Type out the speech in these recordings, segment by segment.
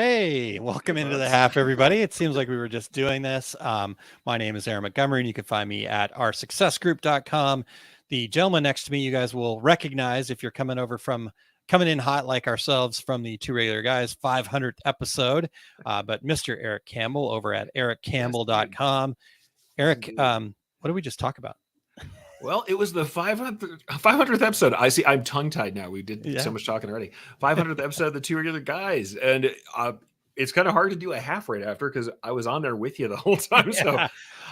Hey, welcome into the Buds. half, everybody. It seems like we were just doing this. My name is Erich Montgomery, and you can find me at oursuccessgroup.com. The gentleman next to me, you guys will recognize if you're coming in hot like ourselves from the Two Regular Guys 500th episode. But Mr. Erich Campbell over at erichcampbell.com. Eric, what did we just talk about? Well, it was the 500th episode. I see. I'm tongue-tied now. We did so much talking already. 500th episode of the Two Regular Guys, and it's kind of hard to do a half right after because I was on there with you the whole time. So I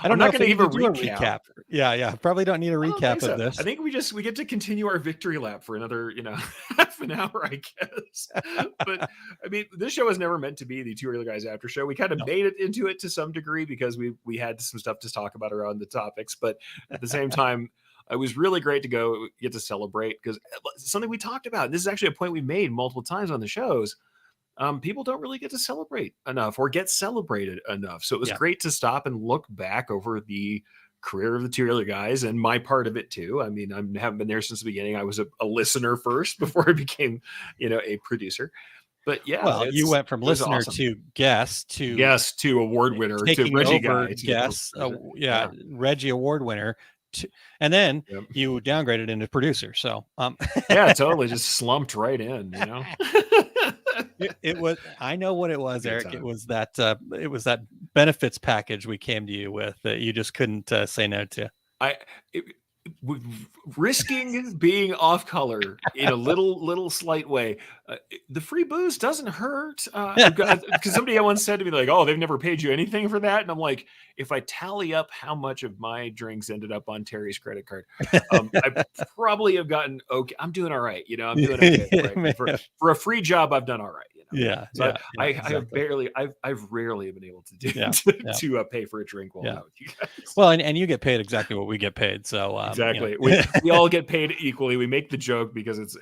don't I'm know not going to give a recap. Yeah. Probably don't need a recap of this. I think we get to continue our victory lap for another, half an hour, I guess. But I mean, this show was never meant to be the Two Regular Guys after show. We kind of made it into it to some degree because we had some stuff to talk about around the topics, but at the same time, it was really great to get to celebrate because something we talked about. This is actually a point we made multiple times on the shows. People don't really get to celebrate enough or get celebrated enough. So it was great to stop and look back over the career of the Two Regular Guys and my part of it too. I mean, I haven't been there since the beginning. I was a listener first before I became, a producer. But yeah, well, you went from listener to guest to award winner to Reggie guy, guest, Reggie award winner. And then you downgraded into producer. So yeah, totally just slumped right in, it was, I know what it was, Eric. It was that benefits package we came to you with that you just couldn't say no to. Risking being off color in a little slight way. The free booze doesn't hurt. Because somebody once said to me, like, oh, they've never paid you anything for that. And I'm like, if I tally up how much of my drinks ended up on Terry's credit card, I probably have gotten okay. I'm doing all right. I'm doing okay. Right? For a free job, I've done all right. So I exactly. I've rarely been able to do to pay for a drink while I'm out with you guys. Well, and you get paid exactly what we get paid. So exactly, we all get paid equally. We make the joke because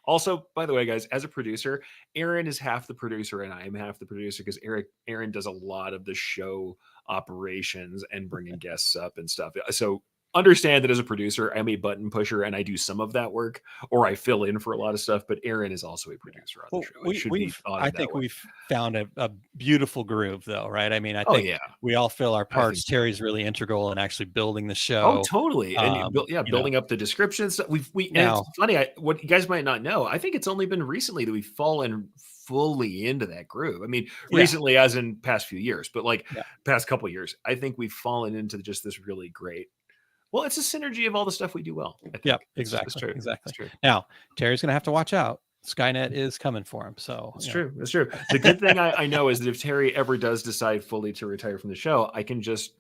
also, by the way, guys, as a producer, Aaron is half the producer and I am half the producer because Aaron does a lot of the show operations and bringing guests up and stuff. So understand that as a producer, I'm a button pusher and I do some of that work or I fill in for a lot of stuff, but Aaron is also a producer on the show. I think we've found a beautiful groove though, right? I mean, I think we all feel our parts. Terry's really integral in actually building the show. Oh, totally. And building up the descriptions. And it's funny, what you guys might not know, I think it's only been recently that we've fallen fully into that groove. I mean, recently as in past few years, but past couple of years, I think we've fallen into just this really great. Well, it's a synergy of all the stuff we do well. Yeah, exactly. Exactly. Now, Terry's going to have to watch out. Skynet is coming for him. So it's true. It's true. The good thing I know is that if Terry ever does decide fully to retire from the show, I can just,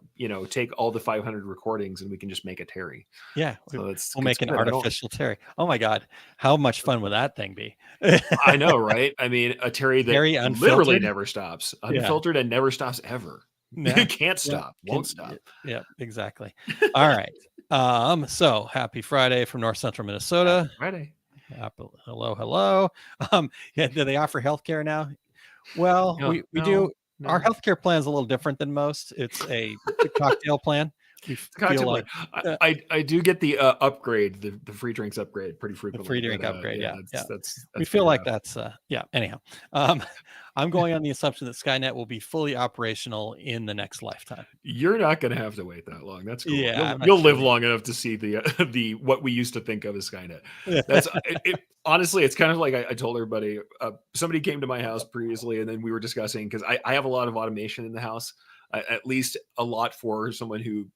take all the 500 recordings and we can just make a Terry. Yeah. So we'll make an artificial Terry. Oh my God. How much fun would that thing be? I know, right? I mean, a Terry that literally never stops, unfiltered and never stops ever. You can't stop, won't stop. Yeah, exactly. All right. So happy Friday from North Central Minnesota. Friday. Hello. Do they offer healthcare now? Well, we do. No. Our healthcare plan is a little different than most. It's a cocktail plan. I do get the upgrade, the free drinks upgrade pretty frequently. The free drink upgrade, that's we feel like that's anyhow. I'm going on the assumption that Skynet will be fully operational in the next lifetime. You're not going to have to wait that long. That's cool. Yeah, you'll live long enough to see the what we used to think of as Skynet. That's honestly, it's kind of like I told everybody. Somebody came to my house previously, and then we were discussing because I have a lot of automation in the house. At least a lot for someone who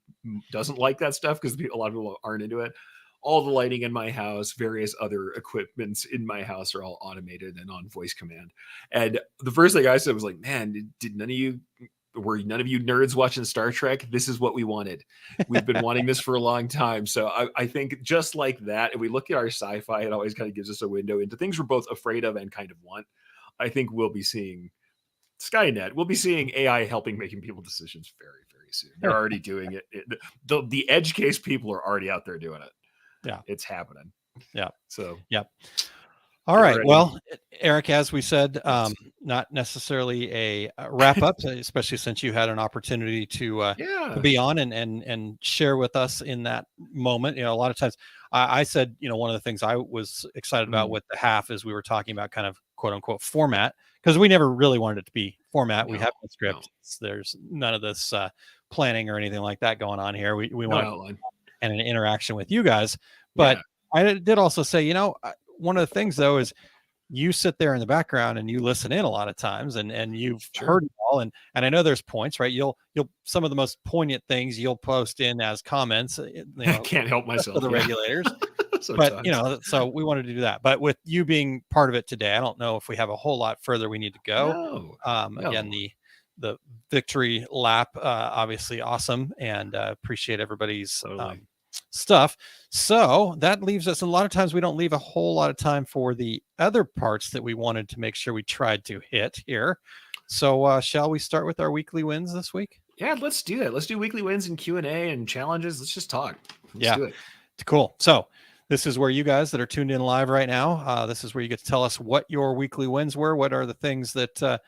doesn't like that stuff because a lot of people aren't into it. All the lighting in my house, various other equipments in my house are all automated and on voice command. And the first thing I said was like, man, were none of you nerds watching Star Trek? This is what we wanted. We've been wanting this for a long time. So I think just like that, if we look at our sci-fi, it always kind of gives us a window into things we're both afraid of and kind of want. I think we'll be seeing Skynet. We'll be seeing AI helping making people decisions very, very soon. They're already doing it. The edge case people are already out there doing it. Yeah, it's happening. Yeah. So all right. Well, Eric, as we said, not necessarily a wrap up, especially since you had an opportunity to be on and share with us in that moment. A lot of times I said, one of the things I was excited about with the half is we were talking about kind of quote unquote format, because we never really wanted it to be format. We have no script. No. There's none of this planning or anything like that going on here. We no want outline and an interaction with you guys. But I did also say, one of the things though is you sit there in the background and you listen in a lot of times, and you've heard it all. And I know there's points, right? You'll some of the most poignant things you'll post in as comments. I can't help myself for the regulators. But so we wanted to do that. But with you being part of it today, I don't know if we have a whole lot further we need to go. No. Again, the victory lap, obviously awesome, and appreciate everybody's stuff. So that leaves us, a lot of times we don't leave a whole lot of time for the other parts that we wanted to make sure we tried to hit here. So shall we start with our weekly wins this week? Yeah, let's do that. Let's do weekly wins and Q&A and challenges. Let's just talk. Let's do it. Cool. So this is where you guys that are tuned in live right now, this is where you get to tell us what your weekly wins were. What are the things that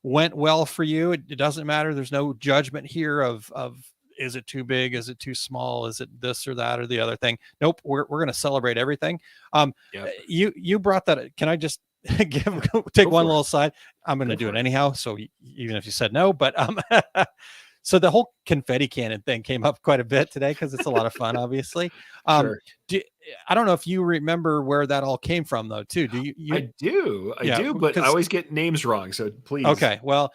went well for you? It doesn't matter. There's no judgment here of is it too big? Is it too small? Is it this or that or the other thing? Nope. We're going to celebrate everything. You brought that. Can I just take one little side? I'm going to do it anyhow. So even if you said no, but so the whole confetti cannon thing came up quite a bit today because it's a lot of fun, obviously. I don't know if you remember where that all came from, though, too. Do you? I do, but I always get names wrong. So please. Okay. Well,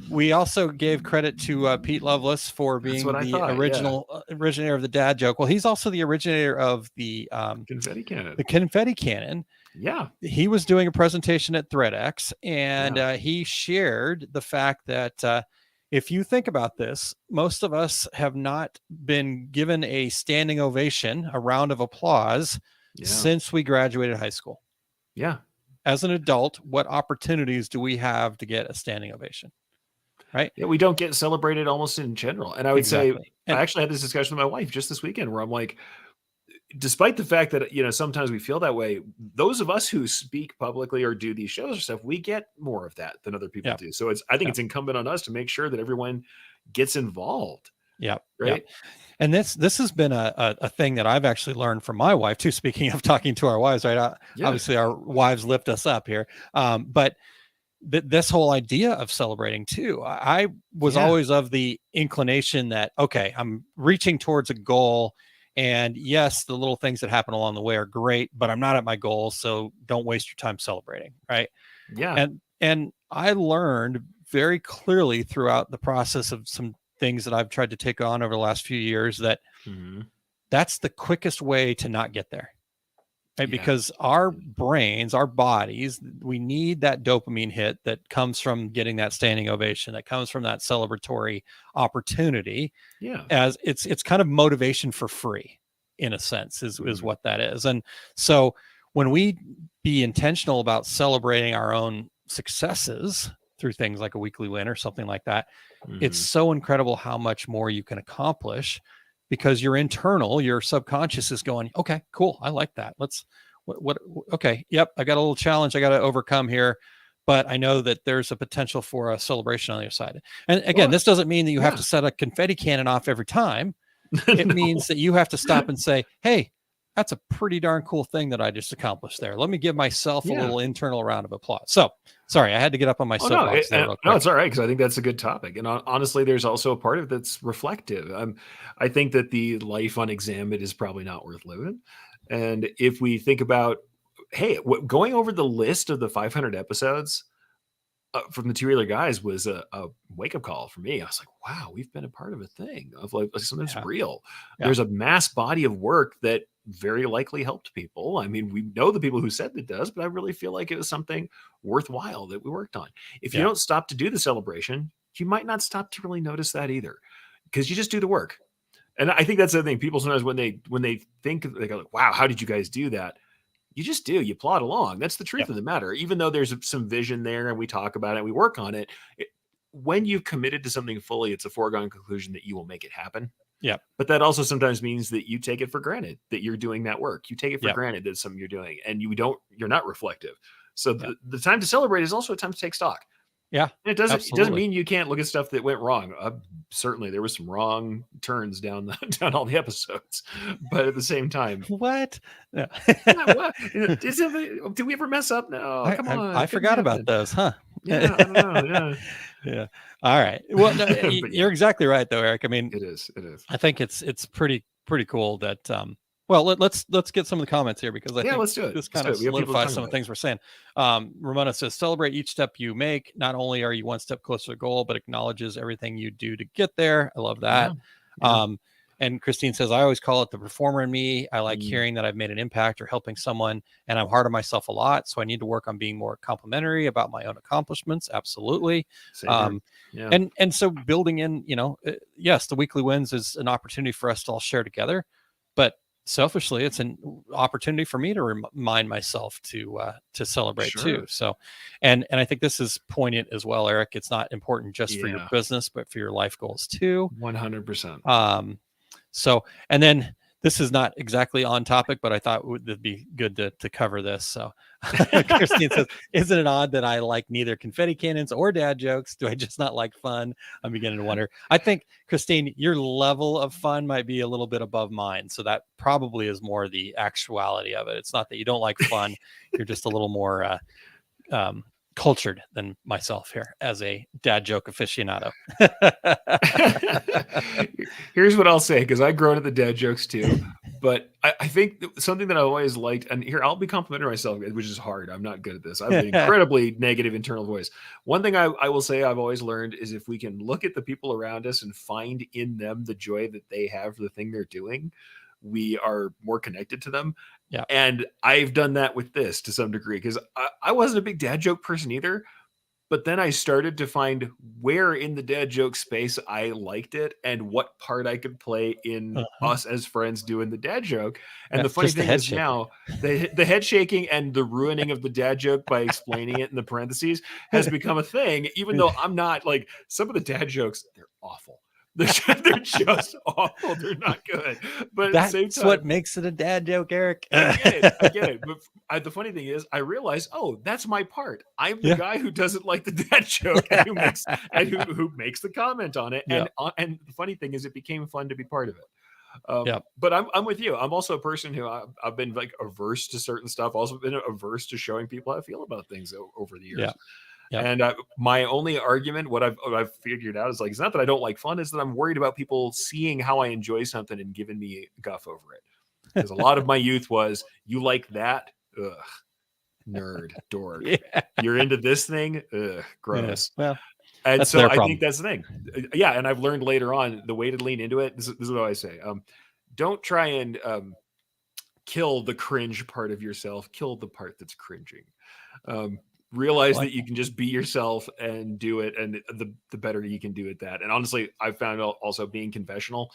we also gave credit to Pete Loveless for being the original originator of the dad joke. Well, he's also the originator of the confetti cannon. The confetti cannon. Yeah. He was doing a presentation at ThreadX, and he shared the fact that if you think about this, most of us have not been given a standing ovation, a round of applause, since we graduated high school. Yeah. As an adult, what opportunities do we have to get a standing ovation? Right? Yeah, we don't get celebrated almost in general. And I would say, I actually had this discussion with my wife just this weekend where I'm like, despite the fact that, sometimes we feel that way, those of us who speak publicly or do these shows or stuff, we get more of that than other people do. So I think it's incumbent on us to make sure that everyone gets involved. Yeah. Right. Yeah. And this has been a thing that I've actually learned from my wife too. Speaking of talking to our wives, right? Obviously our wives lift us up here. But this whole idea of celebrating too, I was always of the inclination that, okay, I'm reaching towards a goal. And yes, the little things that happen along the way are great, but I'm not at my goal. So don't waste your time celebrating. Right. Yeah. And I learned very clearly throughout the process of some things that I've tried to take on over the last few years that that's the quickest way to not get there. Right? Yeah. Because our brains, our bodies, we need that dopamine hit that comes from getting that standing ovation, that comes from that celebratory opportunity. Yeah. As it's kind of motivation for free, in a sense, is what that is. And so when we be intentional about celebrating our own successes through things like a weekly win or something like that, it's so incredible how much more you can accomplish. Because your subconscious is going, okay, cool. I like that. Okay. Yep. I got a little challenge I got to overcome here, but I know that there's a potential for a celebration on the other side. And again, this doesn't mean that you have to set a confetti cannon off every time. It means that you have to stop and say, hey, that's a pretty darn cool thing that I just accomplished there. Let me give myself a little internal round of applause. So sorry, I had to get up on my soapbox. No, it's all right. Cause I think that's a good topic. And honestly, there's also a part of it that's reflective. I think that the life unexamined is probably not worth living. And if we think about, hey, going over the list of the 500 episodes from the Two Reeler Guys was a wake-up call for me. I was like, wow, we've been a part of a thing of like something that's real. Yeah. There's a mass body of work that very likely helped people. I mean, we know the people who said it does, but I really feel like it was something worthwhile that we worked on. If you don't stop to do the celebration, you might not stop to really notice that either, because you just do the work. And I think that's the thing. People sometimes when they think, they go like, wow, how did you guys do that? You just do. You plod along. That's the truth of the matter. Even though there's some vision there and we talk about it, we work on it. When you've committed to something fully, it's a foregone conclusion that you will make it happen. Yeah. But that also sometimes means that you take it for granted that you're doing that work. You take it for granted that it's something you're doing, and you're not reflective. So the time to celebrate is also a time to take stock. Yeah. And it doesn't mean you can't look at stuff that went wrong. Certainly there was some wrong turns down all the episodes, but at the same time, what? No. Did we ever mess up? No, come on. I forgot about those, huh? Yeah, I don't know. Yeah. Yeah. All right. Well, no, you're exactly right, though, Eric. I mean, it is. I think it's pretty cool that. Well, let's get some of the comments here, because I think let's do it. this kind of solidifies some of the things we're saying. Ramona says, celebrate each step you make. Not only are you one step closer to the goal, but acknowledges everything you do to get there. I love that. Yeah. And Christine says, I always call it the performer in me. I like hearing that I've made an impact or helping someone, and I'm hard on myself a lot. So I need to work on being more complimentary about my own accomplishments. Absolutely. Yeah. And so building in, yes, the weekly wins is an opportunity for us to all share together, but selfishly, it's an opportunity for me to remind myself to celebrate too. So, and I think this is poignant as well, Eric. It's not important just for your business, but for your life goals too. 100%. So, and then this is not exactly on topic, but I thought it'd be good to cover this. So Christine says, isn't it odd that I like neither confetti cannons or dad jokes? Do I just not like fun? I'm beginning to wonder. I think, Christine, your level of fun might be a little bit above mine. So that probably is more the actuality of it. It's not that you don't like fun. You're just a little more cultured than myself here as a dad joke aficionado. Here's what I'll say, because I grow into the dad jokes too, but I think something that I always liked, and here I'll be complimenting myself, which is hard. I'm not good at this. I have an incredibly negative internal voice. One thing I will say I've always learned is, if we can look at the people around us and find in them the joy that they have for the thing they're doing, we are more connected to them. Yeah. And I've done that with this to some degree, because I wasn't a big dad joke person either. But then I started to find where in the dad joke space I liked it, and what part I could play in us as friends doing the dad joke. And the funny thing is, now the head shaking and the ruining of the dad joke by explaining it in the parentheses has become a thing, even though I'm not like, some of the dad jokes, they're awful. They're just awful. They're not good. But that's at the same time, what makes it a dad joke, Eric. I get it. But the funny thing is, I realized, that's my part. I'm the guy who doesn't like the dad joke and who makes the comment on it. And the funny thing is, it became fun to be part of it. But I'm with you. I'm also a person who I've been like averse to certain stuff. Also been averse to showing people how I feel about things over the years. Yeah. Yep. And my only argument, what I've figured out, is like, it's not that I don't like fun, is that I'm worried about people seeing how I enjoy something and giving me guff over it. Because a lot of my youth was, you like that? Ugh, nerd, dork. You're into this thing? Ugh, gross. Well, and so I think that's the thing. Yeah, and I've learned later on, the way to lean into it, this is what I say. Don't try and kill the cringe part of yourself. Kill the part that's cringing. Realize that you can just be yourself and do it, and the better you can do at that. And honestly, I've found also being confessional,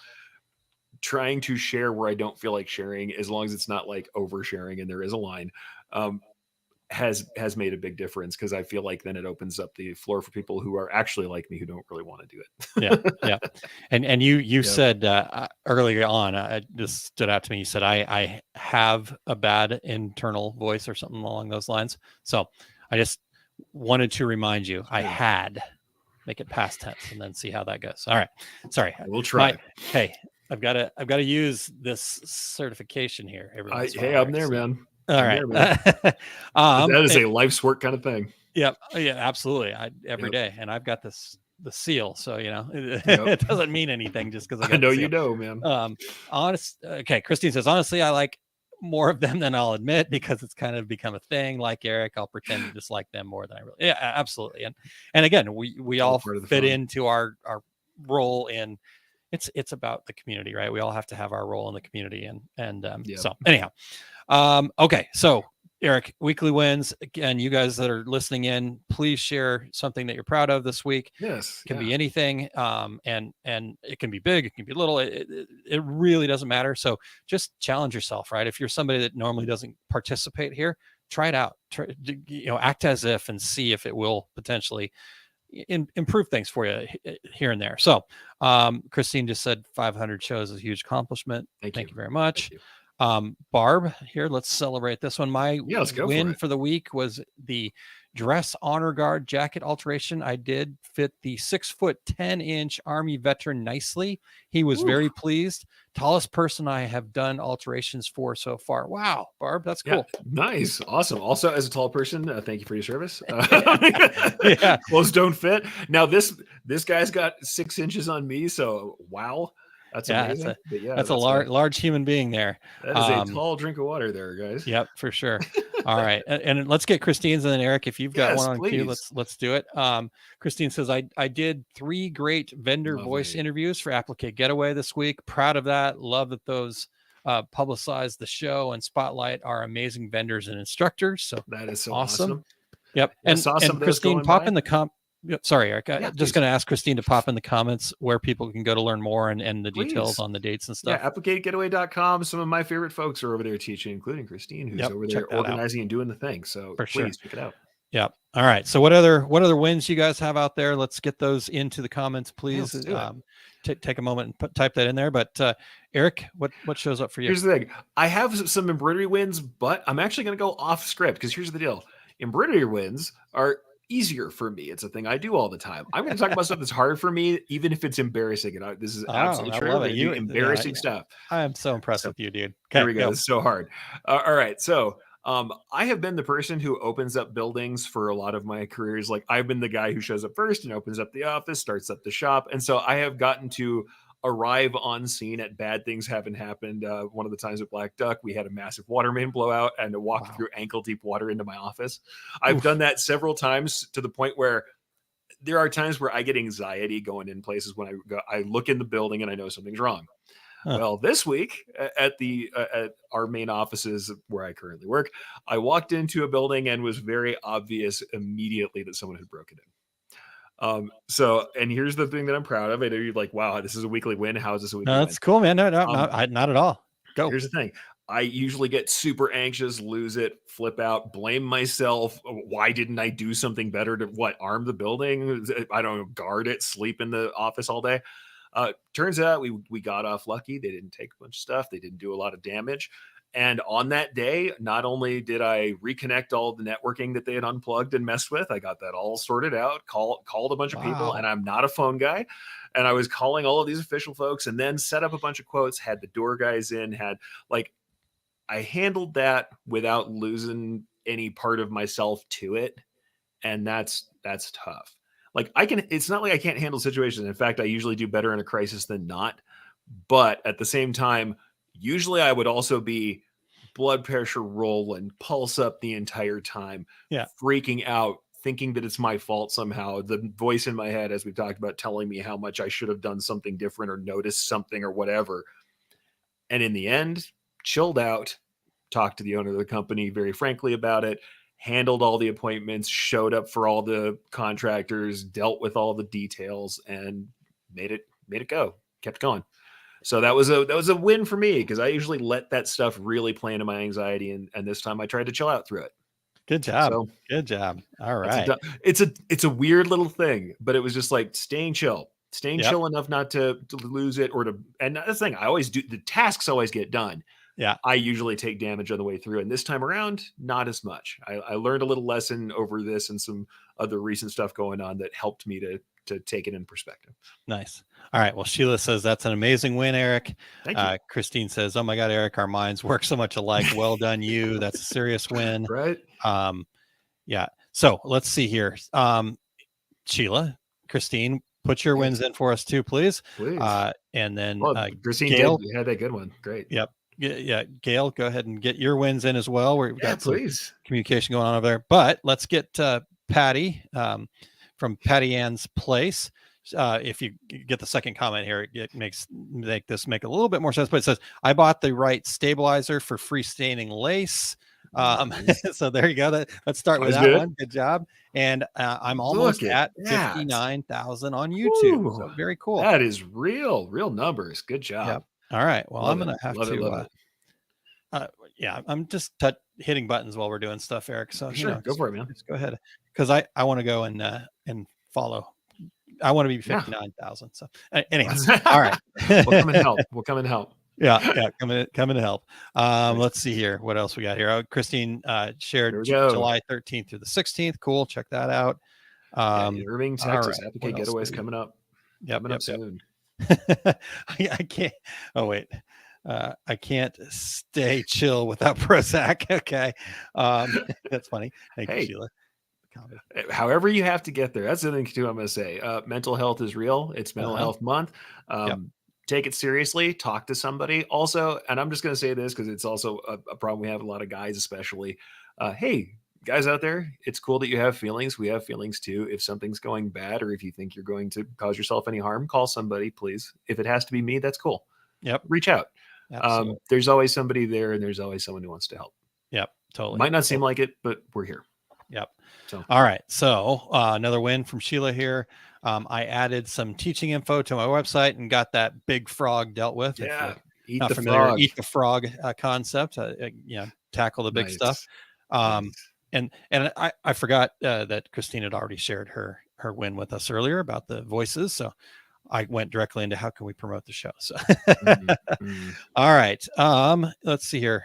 trying to share where I don't feel like sharing, as long as it's not like oversharing and there is a line, has made a big difference, because I feel like then it opens up the floor for people who are actually like me, who don't really want to do it. Yeah. And you said earlier on, this stood out to me. You said, I have a bad internal voice or something along those lines. So I just wanted to remind you, I had, make it past tense, and then see how that goes. All right. Sorry. We'll try. Hey, I've got to use this certification here. Hey, I'm there, man. All right. That is a life's work kind of thing. Yep. Yeah, absolutely. Every day. And I've got the seal. So, it doesn't mean anything just because I know you know, man. Okay. Christine says, honestly, I like more of them than I'll admit, because it's kind of become a thing. Like Eric, I'll pretend to dislike them more than I really. Yeah, absolutely. And again, we all fit into our role in. It's about the community, right? We all have to have our role in the community, so anyhow, okay. So Eric, weekly wins. Again, you guys that are listening in, please share something that you're proud of this week. Yes, it can be anything, and it can be big, it can be little. It really doesn't matter. So just challenge yourself, right? If you're somebody that normally doesn't participate here, try it out. Act as if, and see if it will potentially improve things for you here and there. So Christine just said 500 shows is a huge accomplishment. Thank you very much. Barb here, let's celebrate this one. My win for the week was the dress honor guard jacket alteration. I did fit the 6'10" Army veteran nicely. He was very pleased. Tallest person I have done alterations for so far. Wow, Barb, that's cool. Nice, awesome. Also, as a tall person, thank you for your service. Yeah, clothes don't fit. Now this guy's got 6 inches on me, so wow. That's amazing. That's a large human being there. That is a tall drink of water there, guys. Yep, for sure. All right. And let's get Christine's, and then Eric, if you've got one on cue, let's do it. Christine says, I did 3 great vendor voice interviews for Applicate Getaway this week. Proud of that. Love that those publicize the show and spotlight our amazing vendors and instructors. So that is so awesome. Yep. And Christine, pop in the sorry, Eric. I'm just going to ask Christine to pop in the comments where people can go to learn more and the details on the dates and stuff. Yeah, ApplicateGetaway.com. Some of my favorite folks are over there teaching, including Christine, who's over there organizing and doing the thing. So please check it out. Yeah. All right. So what other wins you guys have out there? Let's get those into the comments, please. Take a moment and type that in there. But Eric, what shows up for you? Here's the thing. I have some embroidery wins, but I'm actually going to go off script because here's the deal. Embroidery wins are easier for me. It's a thing I do all the time. I'm going to talk about stuff that's hard for me, even if it's embarrassing. And this is absolutely true. You embarrassing stuff. I am so impressed with you, dude. Okay, there we go. It's so hard. All right. So I have been the person who opens up buildings for a lot of my careers. Like I've been the guy who shows up first and opens up the office, starts up the shop. And so I have gotten to arrive on scene at bad things haven't happened. One of the times at Black Duck, we had a massive water main blowout and to walk through ankle deep water into my office. I've done that several times to the point where there are times where I get anxiety going in places when I look in the building and I know something's wrong. Well, this week at our main offices where I currently work, I walked into a building and was very obvious immediately that someone had broken in. And here's the thing that I'm proud of. I know you're like, wow, this is a weekly win. How is this a weekly win? That's cool, man. No, not at all. Go. Here's the thing. I usually get super anxious, lose it, flip out, blame myself. Why didn't I do something better to arm the building? I don't know, guard it, sleep in the office all day. Turns out we got off lucky. They didn't take a bunch of stuff. They didn't do a lot of damage. And on that day, not only did I reconnect all the networking that they had unplugged and messed with, I got that all sorted out, called a bunch of people, and I'm not a phone guy. And I was calling all of these official folks and then set up a bunch of quotes, had the door guys in, I handled that without losing any part of myself to it. And that's tough. It's not like I can't handle situations. In fact, I usually do better in a crisis than not. But at the same time, usually I would also be blood pressure rolling, pulse up the entire time, freaking out, thinking that it's my fault somehow. The voice in my head, as we've talked about, telling me how much I should have done something different or noticed something or whatever. And in the end, chilled out, talked to the owner of the company very frankly about it, handled all the appointments, showed up for all the contractors, dealt with all the details, and made it go, kept going. So that was a win for me because I usually let that stuff really play into my anxiety, and this time I tried to chill out through it. Good job. Good job. All right. It's a weird little thing, but it was just like staying chill enough not to lose it and that's the thing. I always do. The tasks always get done. Yeah. I usually take damage on the way through. And this time around, not as much. I learned a little lesson over this and some other recent stuff going on that helped me to take it in perspective. Nice. All right. Well, Sheila says that's an amazing win, Eric. Thank you. Christine says, oh my God, Eric, our minds work so much alike. Well done, you. That's a serious win. Right. Yeah. So let's see here. Sheila, Christine, put your wins in for us too, please. Please. And then Christine Gail had that good one. Great. Yep. Yeah, Gail, go ahead and get your wins in as well. We've got some communication going on over there. But let's get Patty from Patty Ann's Place. If you get the second comment here, it make this make a little bit more sense. But it says, I bought the right stabilizer for freestanding lace. So there you go. Let's start with that one. Good job. And I'm almost at 59,000 on YouTube. Ooh, so very cool. That is real numbers. Good job. Yep. All right. Well, I'm going to have to, I'm just hitting buttons while we're doing stuff, Eric. So sure, go for it, man. Just go ahead. Cause I want to go and follow. I want to be 59,000. So anyhow, all right. We'll come and help. Coming to help. Let's see here. What else we got here? Christine shared July 13th through the 16th. Cool. Check that out. Irving, Texas. Right. Applique Getaways coming up. Coming up soon. I can't. Oh wait. I can't stay chill without Prozac. Okay. That's funny. Thank you, Sheila. However you have to get there. That's the thing too. I'm going to say mental health is real. It's mental health month. Take it seriously, talk to somebody also. And I'm just going to say this because it's also a problem we have, a lot of guys, especially. Hey, guys out there, it's cool that you have feelings. We have feelings too. If something's going bad, or if you think you're going to cause yourself any harm, call somebody, please. If it has to be me, that's cool. Reach out. There's always somebody there, and there's always someone who wants to help. Totally. Might not seem like it, but we're here. So, all right. So another win from Sheila here. I added some teaching info to my website and got that big frog dealt with. Eat the frog concept. Tackle the big stuff. And I forgot that Christine had already shared her win with us earlier about the voices. So I went directly into how can we promote the show. So, all right. Let's see here.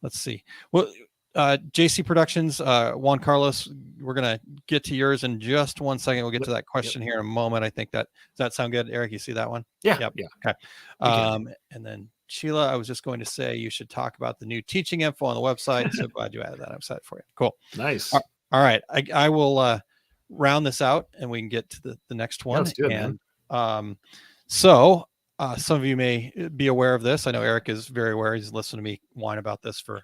Let's see. Well, JC Productions, Juan Carlos, we're going to get to yours in just 1 second. We'll get to that question here in a moment. I think does that sound good? Eric, you see that one? Yeah. Okay. And then Sheila, I was just going to say, you should talk about the new teaching info on the website. So glad you added that website for you. Cool. Nice. All right. I will round this out and we can get to the next one. Let's do it, man. So some of you may be aware of this. I know Eric is very aware. He's listened to me whine about this for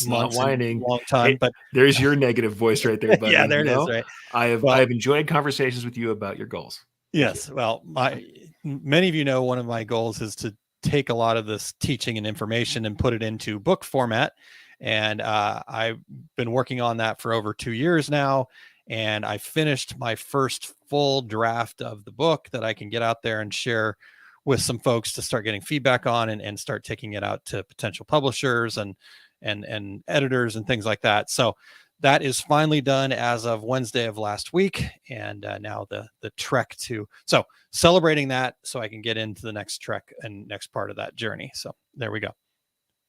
not whining, long time, but there's your negative voice right there, buddy. There it is. Right. I have enjoyed conversations with you about your goals. Yes. Well, many of you know one of my goals is to take a lot of this teaching and information and put it into book format. And I've been working on that for over 2 years now. And I finished my first full draft of the book that I can get out there and share with some folks to start getting feedback on and start taking it out to potential publishers and editors and things like that. So that is finally done as of Wednesday of last week. And now the trek so celebrating that so I can get into the next trek and next part of that journey. So there we go.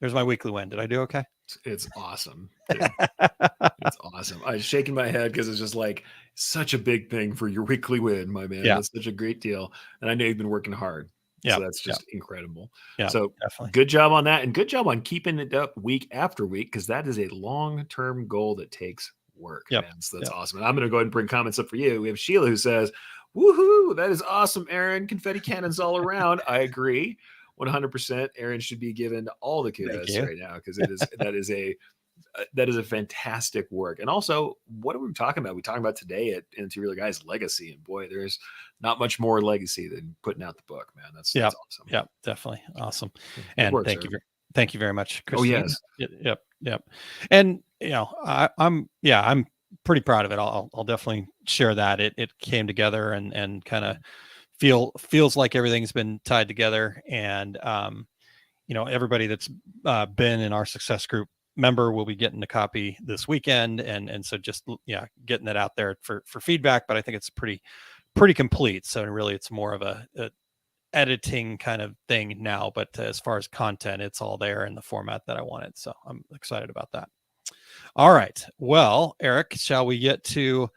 There's my weekly win. Did I do okay? It's awesome. It's awesome. I was shaking my head because it's just like such a big thing for your weekly win, my man. That's such a great deal. And I know you've been working hard. So that's just incredible. So definitely. Good job on that. And good job on keeping it up week after week, because that is a long-term goal that takes work, man. So that's awesome. And I'm going to go ahead and bring comments up for you. We have Sheila who says, woohoo, that is awesome, Aaron. Confetti cannons all around. I agree. 100%. Aaron should be given all the kudos right now, because that is a fantastic work. And also, what are we talking about? We're talking about today at Interior Guys legacy. And boy, there's not much more legacy than putting out the book, man. That's awesome. Yeah, definitely. Awesome. And thank you very much, Christine. Oh, yes. Yep. And I'm pretty proud of it. I'll definitely share that. It came together and kind of feels like everything's been tied together. And everybody that's been in our success group member will be getting a copy this weekend, and so just getting it out there for feedback. But I think it's pretty complete. So really, it's more of a editing kind of thing now. But as far as content, it's all there in the format that I wanted. So I'm excited about that. All right. Well, Eric, shall we get to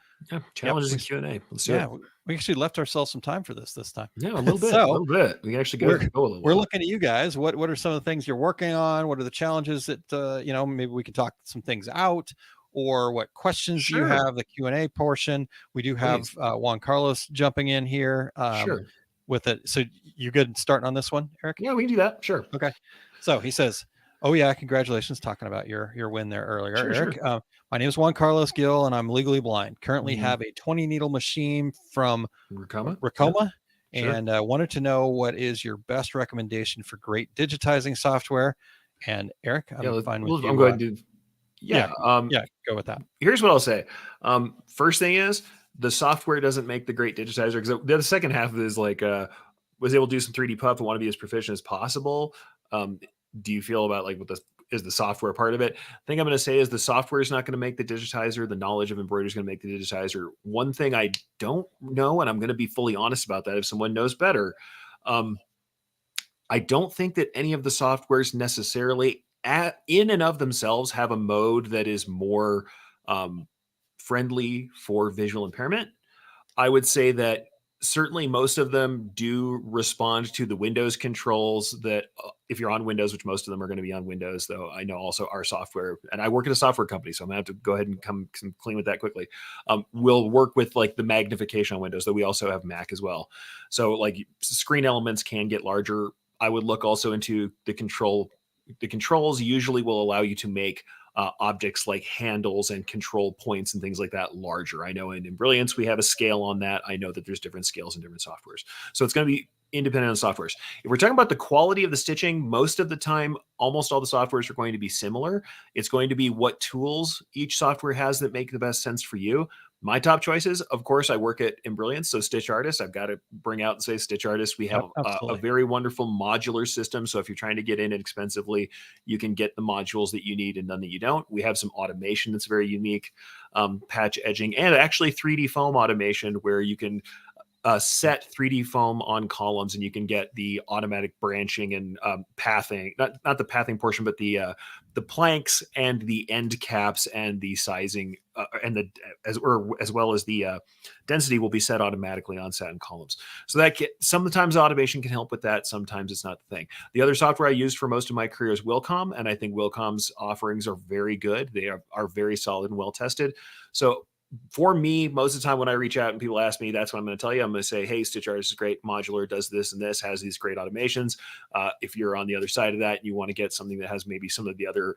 challenges and Q&A? Let's do it. We actually left ourselves some time for this time. Yeah, a little bit. We can actually go a little We're looking at you guys. What are some of the things you're working on? What are the challenges that, maybe we can talk some things out, or what questions do you have? The Q&A portion. We do have Juan Carlos jumping in here with it. So you good starting on this one, Eric? Yeah, we can do that. Sure. Okay. So he says, oh yeah, congratulations. Talking about your win there earlier, Eric. Sure. My name is Juan Carlos Gill, and I'm legally blind. Currently have a 20 needle machine from Racoma, and wanted to know what is your best recommendation for great digitizing software. And Eric, I'm fine with you. I'm going to go with that. Here's what I'll say. First thing is, the software doesn't make the great digitizer, because the second half of it is like was able to do some 3D puff and want to be as proficient as possible. Do you feel about like is the software part of it? The thing I'm going to say is the software is not going to make the digitizer. The knowledge of embroidery is going to make the digitizer. One thing I don't know, and I'm going to be fully honest about that if someone knows better, I don't think that any of the softwares necessarily in and of themselves have a mode that is more friendly for visual impairment. I would say that certainly most of them do respond to the Windows controls that if you're on Windows, which most of them are going to be on Windows, though I know also our software, and I work at a software company, so I'm going to have to go ahead and come clean with that quickly. We'll work with like the magnification on Windows, though we also have Mac as well. So like screen elements can get larger. I would look also into the control. The controls usually will allow you to make objects like handles and control points and things like that larger. I know in Brilliance we have a scale on that. I know that there's different scales in different softwares. So it's going to be independent on softwares. If we're talking about the quality of the stitching, most of the time, almost all the softwares are going to be similar. It's going to be what tools each software has that make the best sense for you. My top choices, of course, I work at Brilliance, so Stitch Artist. I've got to bring out and say Stitch Artist. We have a very wonderful modular system. So if you're trying to get in inexpensively, you can get the modules that you need and none that you don't. We have some automation that's very unique, patch edging, and actually 3D foam automation where you can set 3D foam on columns and you can get the automatic branching and pathing, not the pathing portion, but the planks and the end caps and the sizing and the as well as the density will be set automatically on satin columns. So that sometimes automation can help with that. Sometimes it's not the thing. The other software I used for most of my career is Wilcom, and I think Wilcom's offerings are very good. They are very solid and well tested. So for me, most of the time when I reach out and people ask me, that's what I'm going to tell you. I'm going to say, hey, Stitch Artist is great, modular, does this and this, has these great automations. If you're on the other side of that and you want to get something that has maybe some of the other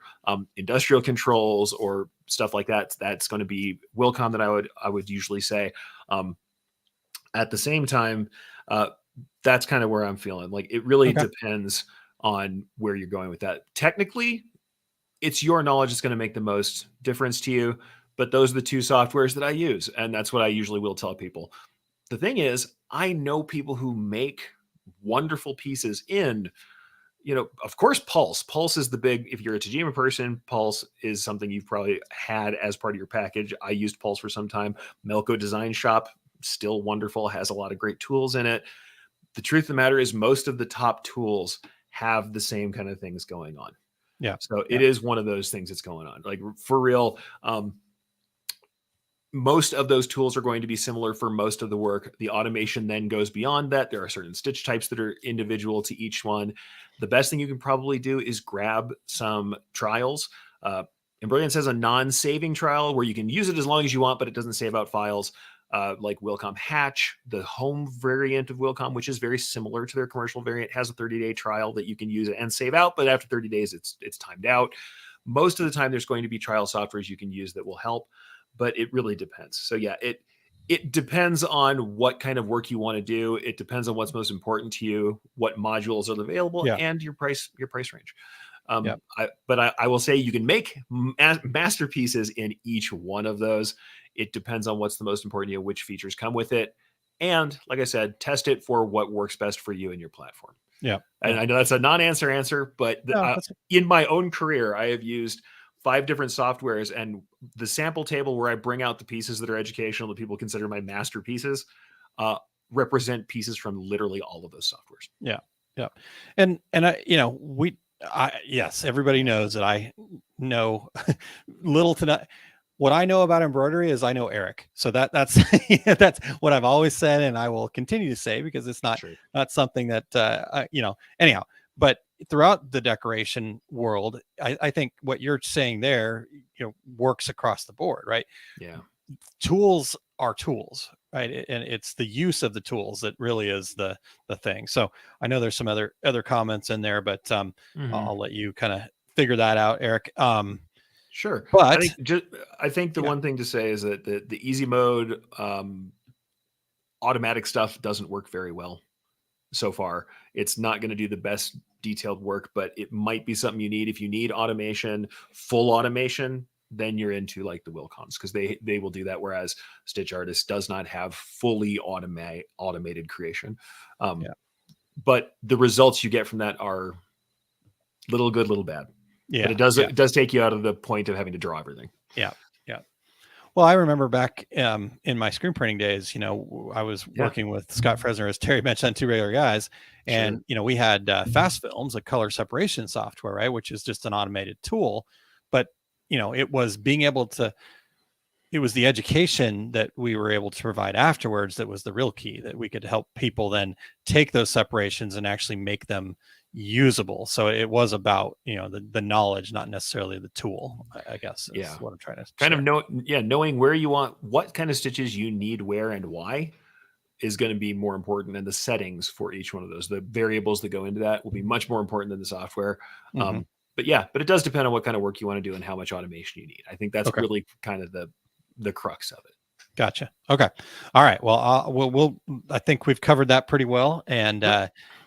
industrial controls or stuff like that, that's going to be Wilcom that I would usually say. At the same time, that's kind of where I'm feeling. Like it really depends on where you're going with that. Technically, it's your knowledge that's going to make the most difference to you. But those are the two softwares that I use. And that's what I usually will tell people. The thing is, I know people who make wonderful pieces in, of course, Pulse. Pulse is the big, if you're a Tajima person, Pulse is something you've probably had as part of your package. I used Pulse for some time. Melco Design Shop, still wonderful, has a lot of great tools in it. The truth of the matter is most of the top tools have the same kind of things going on. Yeah. So it is one of those things that's going on. Like for real, most of those tools are going to be similar for most of the work. The automation then goes beyond that. There are certain stitch types that are individual to each one. The best thing you can probably do is grab some trials. Brilliance has a non-saving trial where you can use it as long as you want, but it doesn't save out files. Like Wilcom Hatch, the home variant of Wilcom, which is very similar to their commercial variant, has a 30-day trial that you can use it and save out, but after 30 days, it's timed out. Most of the time, there's going to be trial softwares you can use that will help. But it really depends. So yeah, it depends on what kind of work you want to do. It depends on what's most important to you, what modules are available, and your price range. But I will say you can make masterpieces in each one of those. It depends on what's the most important to you, which features come with it. And like I said, test it for what works best for you and your platform. Yeah. And I know that's a non-answer answer, but in my own career, I have used 5 different softwares, and the sample table where I bring out the pieces that are educational that people consider my masterpieces represent pieces from literally all of those softwares. Yeah. Yeah. And yes, everybody knows that I know little to not. What I know about embroidery is I know Erich. So that's that's what I've always said, and I will continue to say, because it's not something that anyhow. But throughout the decoration world, I think what you're saying there, works across the board, right? Yeah. Tools are tools, right? And it's the use of the tools that really is the thing. So I know there's some other comments in there, but I'll let you kind of figure that out, Erich. Sure. But I think the one thing to say is that the easy mode automatic stuff doesn't work very well so far. It's not going to do the best detailed work, but it might be something you need. If you need automation, full automation, then you're into like the Wilcoms, because they will do that. Whereas Stitch Artist does not have fully automated creation. But the results you get from that are little good, little bad. Yeah. But it does take you out of the point of having to draw everything. Yeah. Yeah. Well, I remember back in my screen printing days, I was working with Scott Fresner, as Terry mentioned, Two Regular Guys. And, we had Fast Films, a color separation software, right? Which is just an automated tool. But, it was being able to, it was the education that we were able to provide afterwards that was the real key, that we could help people then take those separations and actually make them usable. So it was about, the knowledge, not necessarily the tool, I guess is what I'm trying to kind share. Knowing where you want, what kind of stitches you need where and why is going to be more important than the settings for each one of those. The variables that go into that will be much more important than the software. But it does depend on what kind of work you want to do and how much automation you need. I think that's really kind of the crux of it. Gotcha. Okay. All right. Well, I think we've covered that pretty well. And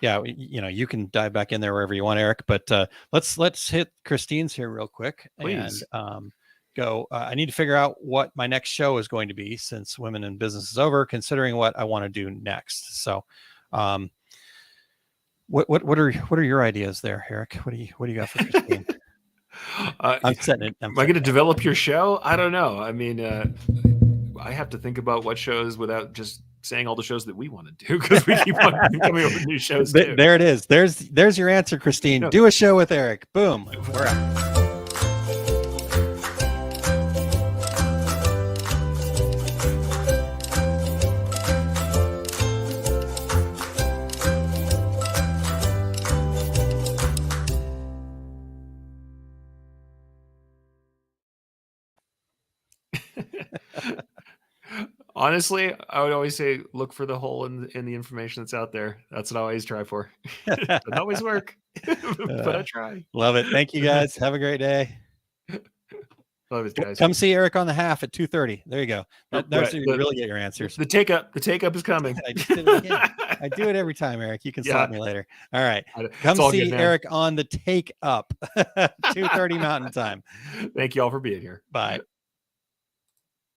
you can dive back in there wherever you want, Eric. But let's hit Christine's here real quick. Please. And go. I need to figure out what my next show is going to be since Women in Business is over, considering what I want to do next. So, what are your ideas there, Eric? What do you got for Christine? I'm setting it. Am I going to develop your show? I don't know. I mean, I have to think about what shows without just saying all the shows that we want to do, because we keep on coming up with new shows too. There it is. There's your answer, Christine. Do a show with Eric. Boom. We're out. Honestly, I would always say look for the hole in the information that's out there. That's what I always try for. Doesn't always work, but I try. Love it. Thank you, guys. Have a great day. Love it, guys. Come see Eric on the half at 2:30. There you go. That's where you really get your answers. The take up is coming. I just did it again. I do it every time, Eric. You can slap me later. All right. Come see Eric on the take up, 2:30 Mountain Time. Thank you all for being here. Bye.